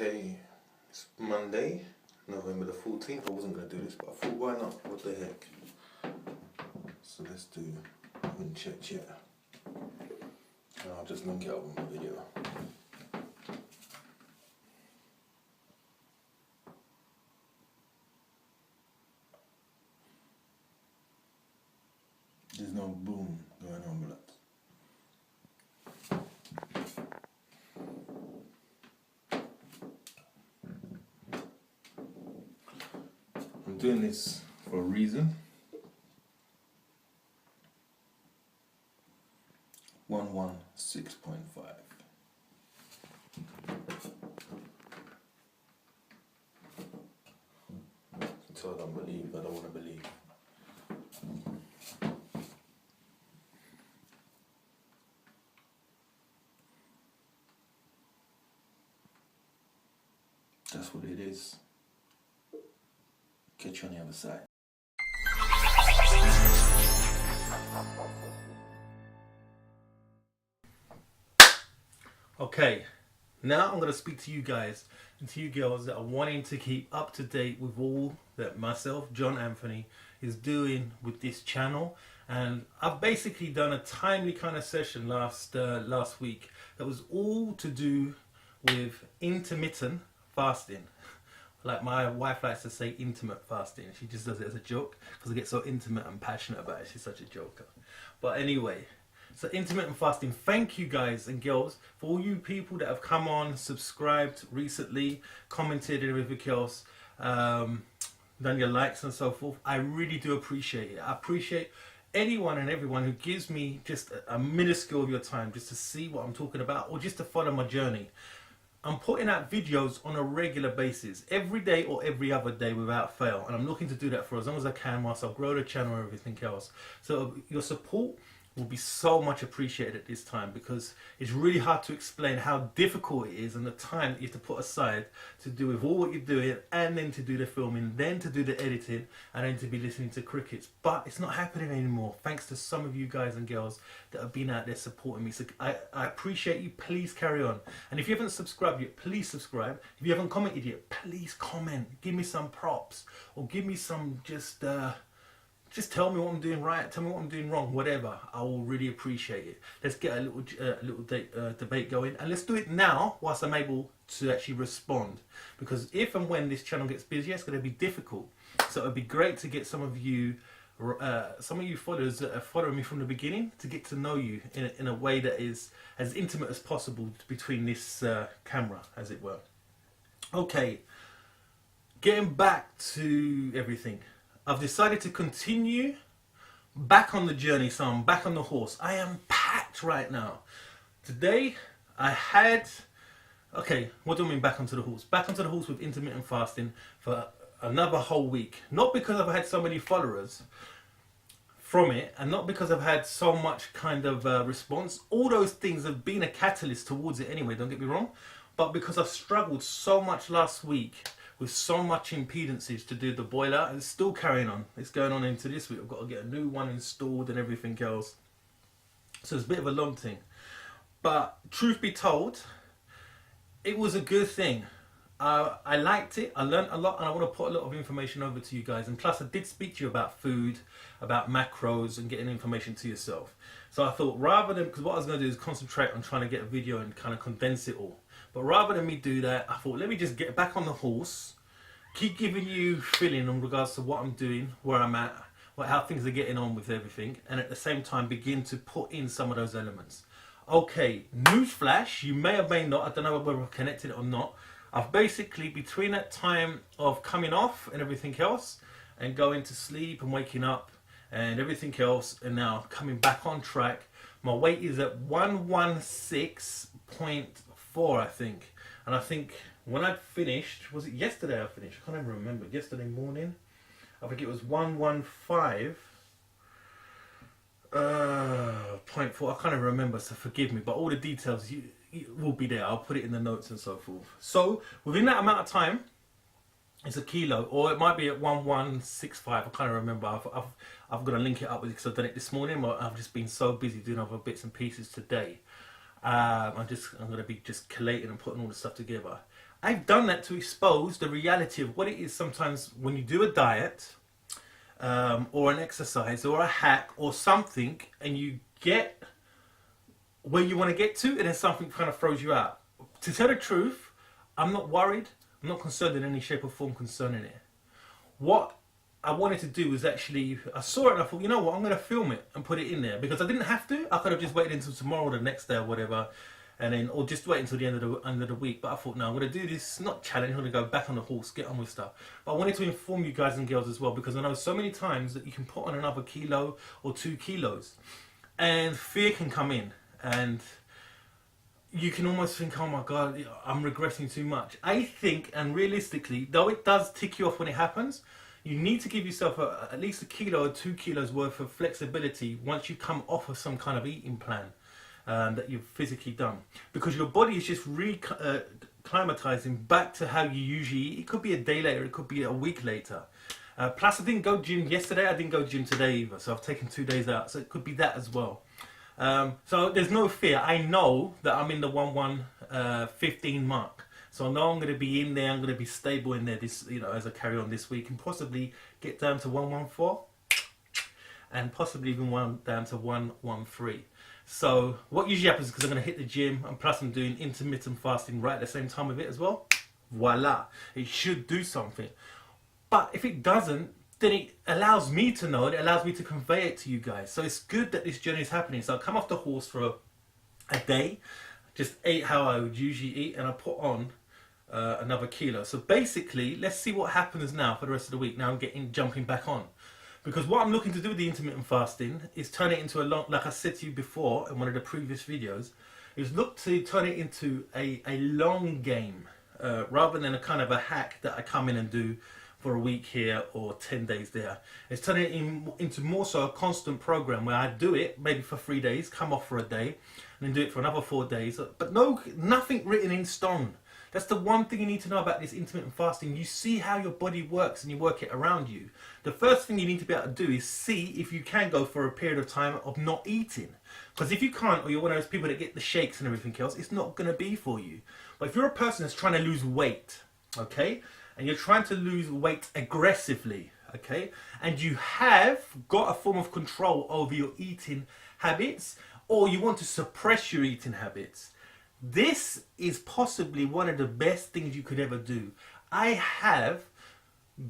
Okay, it's Monday, November the 14th. I wasn't going to do this, but I thought, why not? What the heck? So let's do, I haven't checked yet. I'll just link it up on my video. There's no boom going on with that. I'm doing this for a reason. 116.5. So I don't believe, I don't want to believe. That's what it is. Catch you on the other side. Okay, now I'm going to speak to you guys and to you girls that are wanting to keep up to date with all that myself, John Anthony, is doing with this channel. And I've basically done a timely kind of session last week that was all to do with intermittent fasting. Like my wife likes to say intimate fasting. She just does it as a joke because I get so intimate and passionate about it. She's such a joker. But anyway, so intermittent fasting. Thank you guys and girls for all you people that have come on, subscribed recently, commented and everything else, done your likes and so forth. I really do appreciate it. I appreciate anyone and everyone who gives me just a minuscule of your time just to see what I'm talking about or just to follow my journey. I'm putting out videos on a regular basis, every day or every other day without fail. And I'm looking to do that for as long as I can whilst I grow the channel and everything else. So your support will be so much appreciated at this time because it's really hard to explain how difficult it is and the time that you have to put aside to do with all what you're doing and then to do the filming, then to do the editing and then to be listening to crickets. But it's not happening anymore thanks to some of you guys and girls that have been out there supporting me. So I appreciate you. Please carry on. And if you haven't subscribed yet, please subscribe. If you haven't commented yet, please comment. Give me some props or give me some just tell me what I'm doing right, tell me what I'm doing wrong, whatever. I will really appreciate it. Let's get a little debate going. And let's do it now whilst I'm able to actually respond. Because if and when this channel gets busier, it's going to be difficult. So it would be great to get some of you followers that are following me from the beginning to get to know you in a way that is as intimate as possible between this camera, as it were. Okay, getting back to everything. I've decided to continue back on the journey, so I'm back on the horse. I am packed right now. Today I had, okay, what do I mean back onto the horse? Back onto the horse with intermittent fasting for another whole week. Not because I've had so many followers from it and not because I've had so much kind of response. All those things have been a catalyst towards it anyway, don't get me wrong. But because I've struggled so much last week with so much impedances to do the boiler, and it's still carrying on. It's going on into this week. I've got to get a new one installed and everything else. So it's a bit of a long thing. But truth be told, it was a good thing. I liked it. I learned a lot and I want to put a lot of information over to you guys. And plus I did speak to you about food, about macros and getting information to yourself. So I thought rather than, because what I was going to do is concentrate on trying to get a video and kind of condense it all. But rather than me do that, I thought let me just get back on the horse, keep giving you feeling in regards to what I'm doing, where I'm at, how things are getting on with everything, and at the same time begin to put in some of those elements. Okay, newsflash, you may or may not, I don't know whether I've connected it or not. I've basically, between that time of coming off and everything else, and going to sleep and waking up and everything else, and now coming back on track, my weight is at 116.4, I think. And I think when I finished, was it yesterday I finished? I can't even remember. Yesterday morning, I think it was 115.4. I can't even remember, so forgive me. But all the details will be there. I'll put it in the notes and so forth. So within that amount of time, it's a kilo, or it might be at 1165. I can't remember. I've got to link it up with it because I've done it this morning. But I've just been so busy doing other bits and pieces today. I'm going to be just collating and putting all the stuff together. I've done that to expose the reality of what it is sometimes when you do a diet, or an exercise or a hack or something, and you get where you want to get to, and then something kind of throws you out. To tell the truth, I'm not worried. I'm not concerned in any shape or form concerning it. What I wanted to do was actually, I saw it and I thought, you know what, I'm going to film it and put it in there, because I didn't have to. I could have just waited until tomorrow or the next day or whatever, and then, or just wait until the end of the week. But I thought, no, I'm going to do this, not challenge, I'm going to go back on the horse, get on with stuff. But I wanted to inform you guys and girls as well, because I know so many times that you can put on another kilo or 2 kilos, and fear can come in, and you can almost think, oh my God, I'm regressing too much. I think, and realistically, though it does tick you off when it happens, you need to give yourself at least 1 kilo or 2 kilos worth of flexibility once you come off of some kind of eating plan that you've physically done. Because your body is just climatizing back to how you usually eat. It could be a day later, it could be a week later. Plus, I didn't go gym yesterday, I didn't go gym today either, so I've taken 2 days out, so it could be that as well. So there's no fear. I know that I'm in the 1:15 mark, so I know I'm going to be in there. I'm going to be stable in there this, as I carry on this week, and possibly get down to 1:14, and possibly even down to 1:13. So what usually happens, because I'm going to hit the gym, and plus I'm doing intermittent fasting right at the same time with it as well. Voila, it should do something. But if it doesn't, then it allows me to know, and it allows me to convey it to you guys. So it's good that this journey is happening. So I come off the horse for a day, just ate how I would usually eat, and I put on another kilo. So basically, let's see what happens now for the rest of the week. Now I'm jumping back on. Because what I'm looking to do with the intermittent fasting is turn it into a long, like I said to you before in one of the previous videos, is look to turn it into a long game, rather than a kind of a hack that I come in and do for a week here or 10 days there. It's turning it into more so a constant program where I do it maybe for 3 days, come off for a day, and then do it for another 4 days. But nothing written in stone. That's the one thing you need to know about this intermittent fasting. You see how your body works and you work it around you. The first thing you need to be able to do is see if you can go for a period of time of not eating. Because if you can't, or you're one of those people that get the shakes and everything else, it's not going to be for you. But if you're a person that's trying to lose weight, okay, and you're trying to lose weight aggressively, okay, and you have got a form of control over your eating habits, or you want to suppress your eating habits, this is possibly one of the best things you could ever do. I have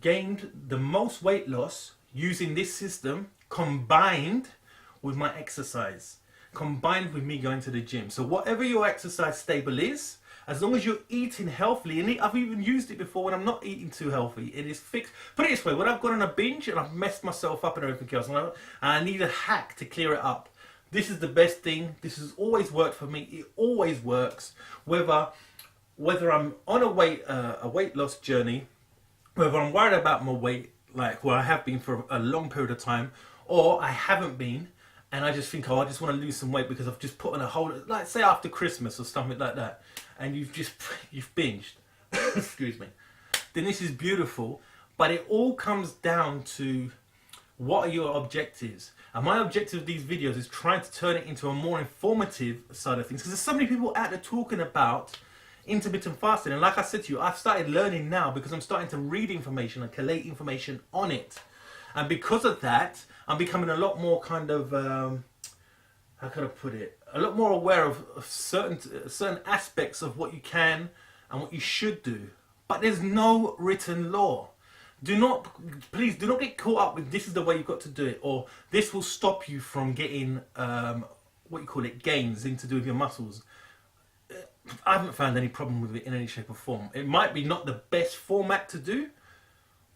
gained the most weight loss using this system, combined with my exercise, combined with me going to the gym. So whatever your exercise stable is, as long as you're eating healthily, and I've even used it before when I'm not eating too healthy, it is fixed. Put it this way, when I've gone on a binge and I've messed myself up and everything else, and I need a hack to clear it up, this is the best thing. This has always worked for me. It always works, whether I'm on a weight loss journey, whether I'm worried about my weight, like where I have been for a long period of time, or I haven't been, and I just think, oh, I just want to lose some weight because I've just put on a whole, like say after Christmas or something like that, and you've binged, excuse me, then this is beautiful. But it all comes down to, what are your objectives? And my objective of these videos is trying to turn it into a more informative side of things, because there's so many people out there talking about intermittent fasting, and like I said to you, I've started learning now because I'm starting to read information and collate information on it, and because of that I'm becoming a lot more kind of how can I put it, a lot more aware of certain aspects of what you can and what you should do. But there's no written law. Please do not get caught up with this is the way you've got to do it, or this will stop you from getting gains into do with your muscles. I haven't found any problem with it in any shape or form. It might be not the best format to do,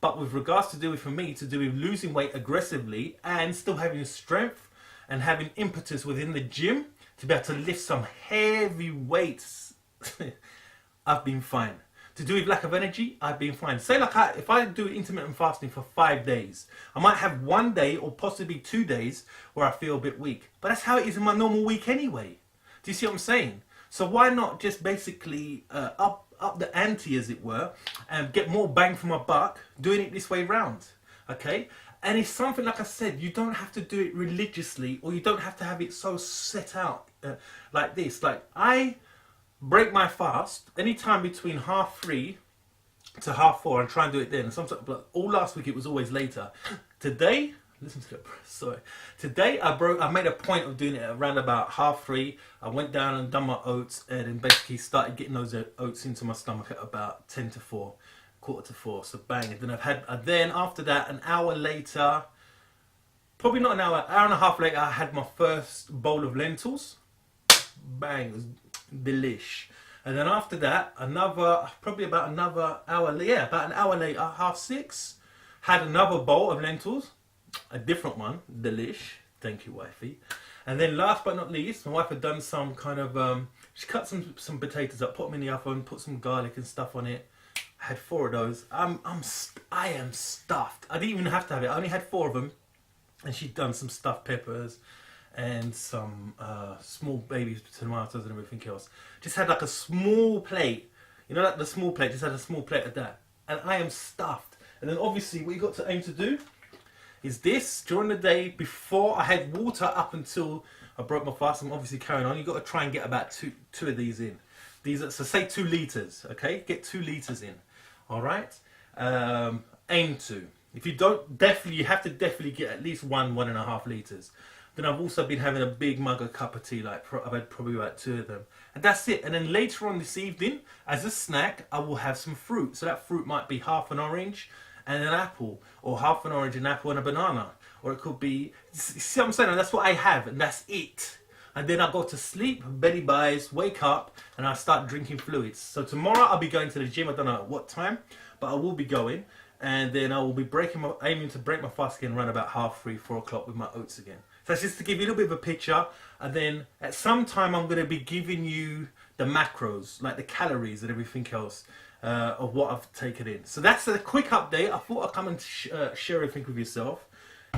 but with regards to do it for me, to do with losing weight aggressively and still having strength and having impetus within the gym to be able to lift some heavy weights, I've been fine. To do with lack of energy, I've been fine. Say like if I do intermittent fasting for 5 days, I might have 1 day or possibly 2 days where I feel a bit weak. But that's how it is in my normal week anyway. Do you see what I'm saying? So why not just basically up the ante, as it were, and get more bang for my buck doing it this way round, okay? And it's something, like I said, you don't have to do it religiously, or you don't have to have it so set out like this. Like, I break my fast anytime between 3:30 to 4:30 and try and do it then. Sometimes, but all last week it was always later. Today, listen to that. Sorry. Today I made a point of doing it around about 3:30. I went down and done my oats, and then basically started getting those oats into my stomach at about 10 to 4, quarter to 4. So bang. And then after that, an hour later, probably not an hour and a half later, I had my first bowl of lentils. Bang, it was delish. And then after that, probably about another hour, about an hour later, 6:30, had another bowl of lentils, a different one, delish. Thank you, wifey. And then last but not least, my wife had done some kind of, she cut some potatoes up, put them in the oven, put some garlic and stuff on it. I had 4 of those. I am stuffed. I didn't even have to have it. I only had 4 of them. And she'd done some stuffed peppers and some small baby tomatoes and everything else. Just had like a small plate, you know, like the small plate, just had a small plate of that. And I am stuffed. And then obviously what you got to aim to do is this, during the day, before I had water up until I broke my fast, I'm obviously carrying on, you got to try and get about two of these in. These are, so say 2 litres, okay? Get 2 litres in, all right? Aim to. If you don't, you have to definitely get at least 1.5 litres. Then I've also been having a big mug of cup of tea, like I've had probably about 2 of them. And that's it. And then later on this evening, as a snack, I will have some fruit. So that fruit might be half an orange and an apple, or half an orange, an apple and a banana. Or it could be, see what I'm saying? And that's what I have, and that's it. And then I go to sleep, belly buys, wake up, and I start drinking fluids. So tomorrow I'll be going to the gym, I don't know at what time, but I will be going. And then I will be aiming to break my fast again around about 3:30, 4 o'clock with my oats again. So that's just to give you a little bit of a picture. And then at some time I'm going to be giving you the macros, like the calories and everything else of what I've taken in. So that's a quick update. I thought I'd come and share everything with yourself.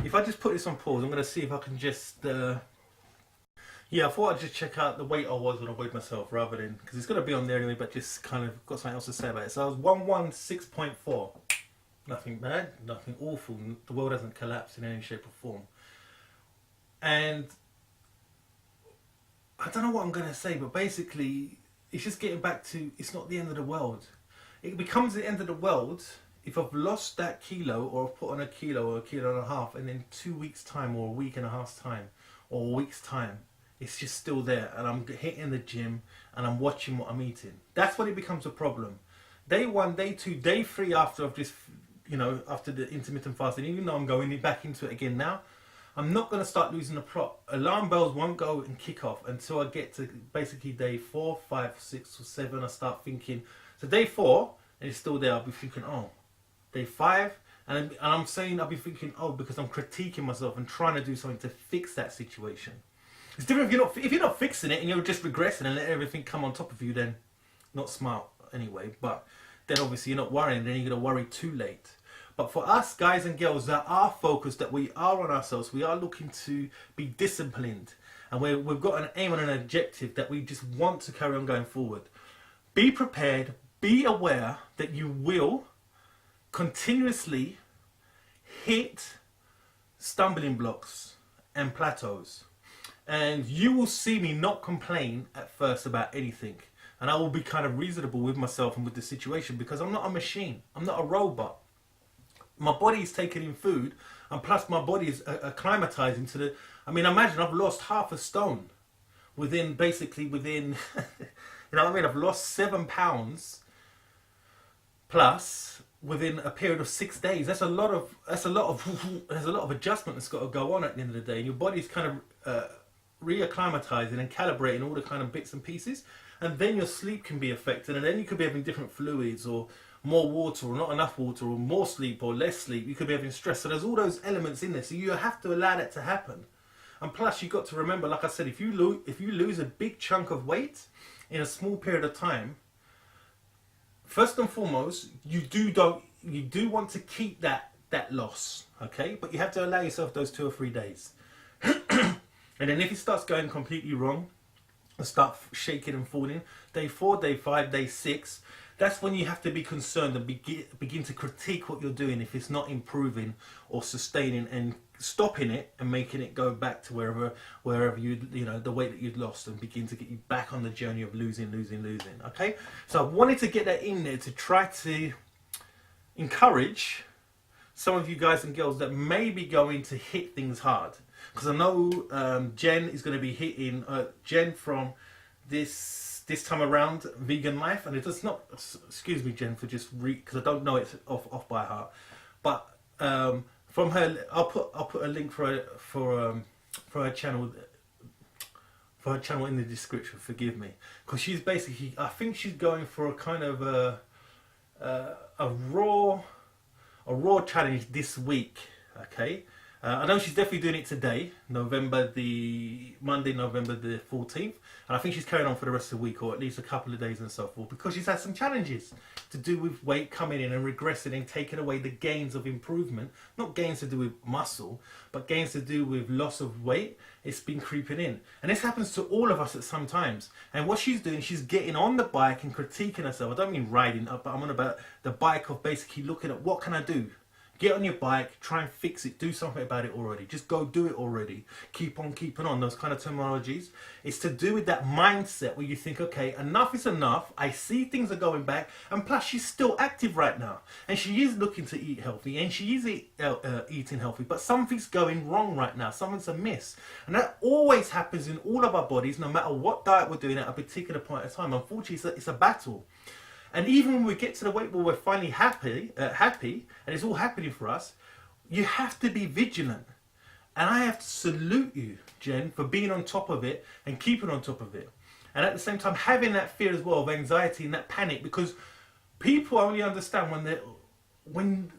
If I just put this on pause, I'm going to see if I can just... yeah, I thought I'd just check out the weight I was when I weighed myself rather than... Because it's going to be on there anyway, but just kind of got something else to say about it. So I was 116.4. Nothing bad, nothing awful. The world hasn't collapsed in any shape or form. And I don't know what I'm going to say, but basically, it's just getting back to, it's not the end of the world. It becomes the end of the world if I've lost that kilo, or I've put on a kilo or a kilo and a half, and in 2 weeks' time, or a week and a half's time, or a week's time, it's just still there, and I'm hitting the gym, and I'm watching what I'm eating. That's when it becomes a problem. Day 1, day 2, day 3 after I've just... You know, after the intermittent fasting, even though I'm going back into it again now, I'm not going to start losing the plot. Alarm bells won't go and kick off until I get to basically day 4, 5, 6 or 7. I start thinking, so day 4, and it's still there, I'll be thinking, oh, day 5, and I'm saying I'll be thinking, oh, because I'm critiquing myself and trying to do something to fix that situation. It's different if you're not fixing it and you're just regressing and let everything come on top of you, then not smart anyway, but then obviously you're not worrying, then you're going to worry too late. But for us guys and girls that are focused, that we are on ourselves, we are looking to be disciplined, and we've got an aim and an objective that we just want to carry on going forward. Be prepared, be aware that you will continuously hit stumbling blocks and plateaus. And you will see me not complain at first about anything. And I will be kind of reasonable with myself and with the situation, because I'm not a machine. I'm not a robot. My body's taking in food, and plus my body is acclimatizing to the... I mean, imagine I've lost half a stone within, you know what I mean? I've lost 7 pounds plus within a period of 6 days. There's a lot of adjustment that's got to go on at the end of the day. And your body's kind of reacclimatizing and calibrating all the kind of bits and pieces. And then your sleep can be affected, and then you could be having different fluids, or more water, or not enough water, or more sleep or less sleep. You could be having stress. So there's all those elements in there. So you have to allow that to happen. And plus, you've got to remember, like I said, if you lose a big chunk of weight in a small period of time, first and foremost, you do want to keep that loss, okay? But you have to allow yourself those 2 or 3 days. And then if it starts going completely wrong, and start shaking and falling, day 4, day 5, day 6, that's when you have to be concerned and begin to critique what you're doing if it's not improving or sustaining and stopping it and making it go back to wherever you know, the weight that you'd lost, and begin to get you back on the journey of losing. Okay, so I wanted to get that in there to try to encourage some of you guys and girls that may be going to hit things hard, because I know Jen is going to be hitting Jen from this time around vegan life, and it does not, excuse me Jen for just because I don't know it off by heart, but from her, I'll put a link for her channel in the description. Forgive me, because she's basically, I think she's going for a kind of a raw challenge this week. Okay, I know she's definitely doing it today, Monday, November the 14th, and I think she's carrying on for the rest of the week, or at least a couple of days and so forth, because she's had some challenges to do with weight coming in and regressing and taking away the gains of improvement. Not gains to do with muscle, but gains to do with loss of weight. It's been creeping in, and this happens to all of us at some times. And what she's doing, she's getting on the bike and critiquing herself. I don't mean riding up, but I'm on about the bike of basically looking at, what can I do? Get on your bike, try and fix it, do something about it already. Just go do it already. Keep on keeping on, those kind of terminologies. It's to do with that mindset where you think, okay, enough is enough. I see things are going back, and plus she's still active right now. And she is looking to eat healthy, and she is eating healthy, but something's going wrong right now. Something's amiss. And that always happens in all of our bodies, no matter what diet we're doing at a particular point in time. Unfortunately, it's a battle. And even when we get to the weight where we're finally happy, and it's all happening for us, you have to be vigilant. And I have to salute you, Jen, for being on top of it and keeping on top of it. And at the same time, having that fear as well of anxiety and that panic, because people only understand when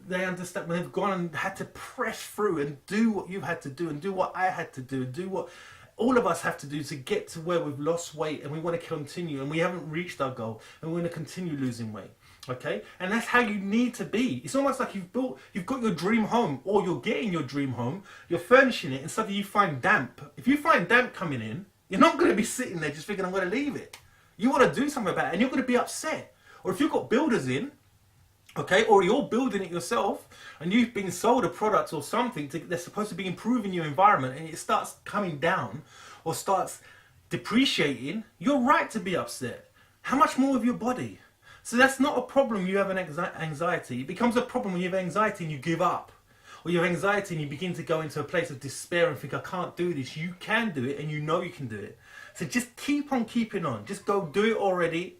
they've gone and had to press through and do what you've had to do, and do what I had to do, and do what all of us have to do to get to where we've lost weight, and we want to continue, and we haven't reached our goal, and we want to continue losing weight. Okay, and that's how you need to be. It's almost like you've got your dream home, or you're getting your dream home, you're furnishing it, and suddenly you find damp. If you find damp coming in, you're not going to be sitting there just thinking, I'm going to leave it. You want to do something about it, and you're going to be upset. Or if you've got builders in, okay, or you're building it yourself, and you've been sold a product or something that's supposed to be improving your environment, and it starts coming down or starts depreciating, you're right to be upset. How much more of your body? So that's not a problem. You have an anxiety. It becomes a problem when you have anxiety and you give up, or you have anxiety and you begin to go into a place of despair and think, I can't do this. You can do it, and you know you can do it. So just keep on keeping on. Just go do it already,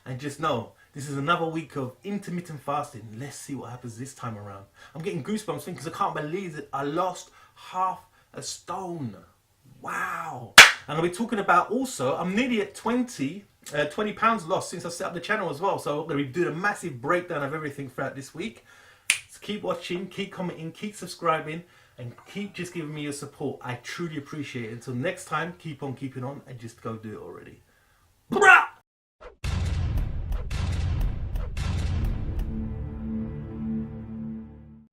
and just know, this is another week of intermittent fasting. Let's see what happens this time around. I'm getting goosebumps because I can't believe that I lost half a stone. Wow. And I'll be talking about also, I'm nearly at 20 pounds lost since I set up the channel as well. So I'm going to be doing a massive breakdown of everything throughout this week. So keep watching, keep commenting, keep subscribing, and keep just giving me your support. I truly appreciate it. Until next time, keep on keeping on, and just go do it already.